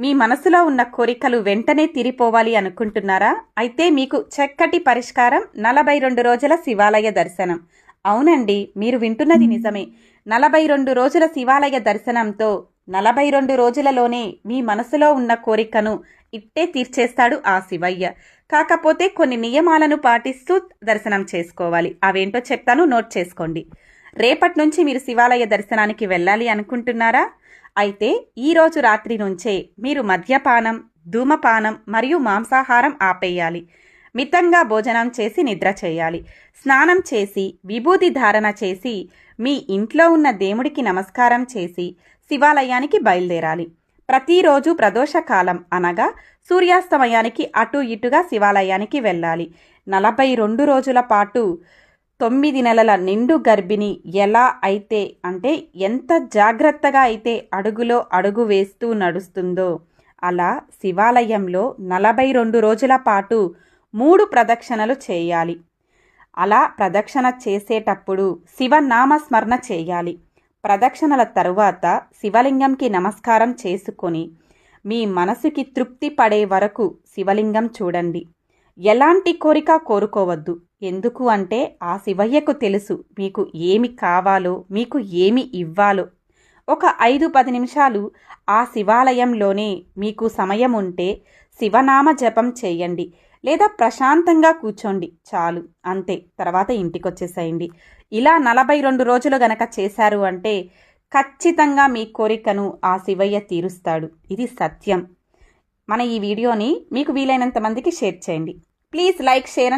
మీ మనసులో ఉన్న కోరికలు వెంటనే తీరిపోవాలి అనుకుంటున్నారా? అయితే మీకు చక్కటి పరిష్కారం 42 రోజుల శివాలయ దర్శనం. అవునండి, మీరు వింటున్నది నిజమే. 42 రోజుల శివాలయ దర్శనంతో 42 రోజులలోనే మీ మనసులో ఉన్న కోరికను ఇట్టే తీర్చేస్తాడు ఆ శివయ్య. కాకపోతే కొన్ని నియమాలను పాటిస్తూ దర్శనం చేసుకోవాలి. అవేంటో చెప్తాను, నోట్ చేసుకోండి. రేపటి నుంచి మీరు శివాలయ దర్శనానికి వెళ్ళాలి అనుకుంటున్నారా? అయితే ఈరోజు రాత్రి నుంచే మీరు మద్యపానం, ధూమపానం మరియు మాంసాహారం ఆపేయాలి. మితంగా భోజనం చేసి నిద్ర చేయాలి. స్నానం చేసి విభూది ధారణ చేసి మీ ఇంట్లో ఉన్న దేవుడికి నమస్కారం చేసి శివాలయానికి బయలుదేరాలి. ప్రతిరోజు ప్రదోషకాలం అనగా సూర్యాస్తమయానికి అటు ఇటుగా శివాలయానికి వెళ్ళాలి. 42 రోజుల పాటు 9 నెలల నిండు గర్భిణి ఎలా అయితే అంటే ఎంత జాగ్రత్తగా అయితే అడుగులో అడుగు వేస్తూ నడుస్తుందో అలా శివాలయంలో 42 రోజుల పాటు 3 ప్రదక్షిణలు చేయాలి. అలా ప్రదక్షిణ చేసేటప్పుడు శివనామస్మరణ చేయాలి. ప్రదక్షిణల తరువాత శివలింగంకి నమస్కారం చేసుకొని మీ మనసుకి తృప్తి పడే వరకు శివలింగం చూడండి. ఎలాంటి కోరిక కోరుకోవద్దు. ఎందుకు అంటే ఆ శివయ్యకు తెలుసు మీకు ఏమి కావాలో, మీకు ఏమి ఇవ్వాలో. ఒక 5-10 నిమిషాలు ఆ శివాలయంలోనే మీకు సమయం ఉంటే శివనామ జపం చేయండి, లేదా ప్రశాంతంగా కూర్చోండి, చాలు, అంతే. తర్వాత ఇంటికొచ్చేసేయండి. ఇలా 42 రోజులు గనక చేశారు అంటే ఖచ్చితంగా మీ కోరికను ఆ శివయ్య తీరుస్తాడు. ఇది సత్యం. మన ఈ వీడియోని మీకు వీలైనంత మందికి షేర్ చేయండి. Please like, share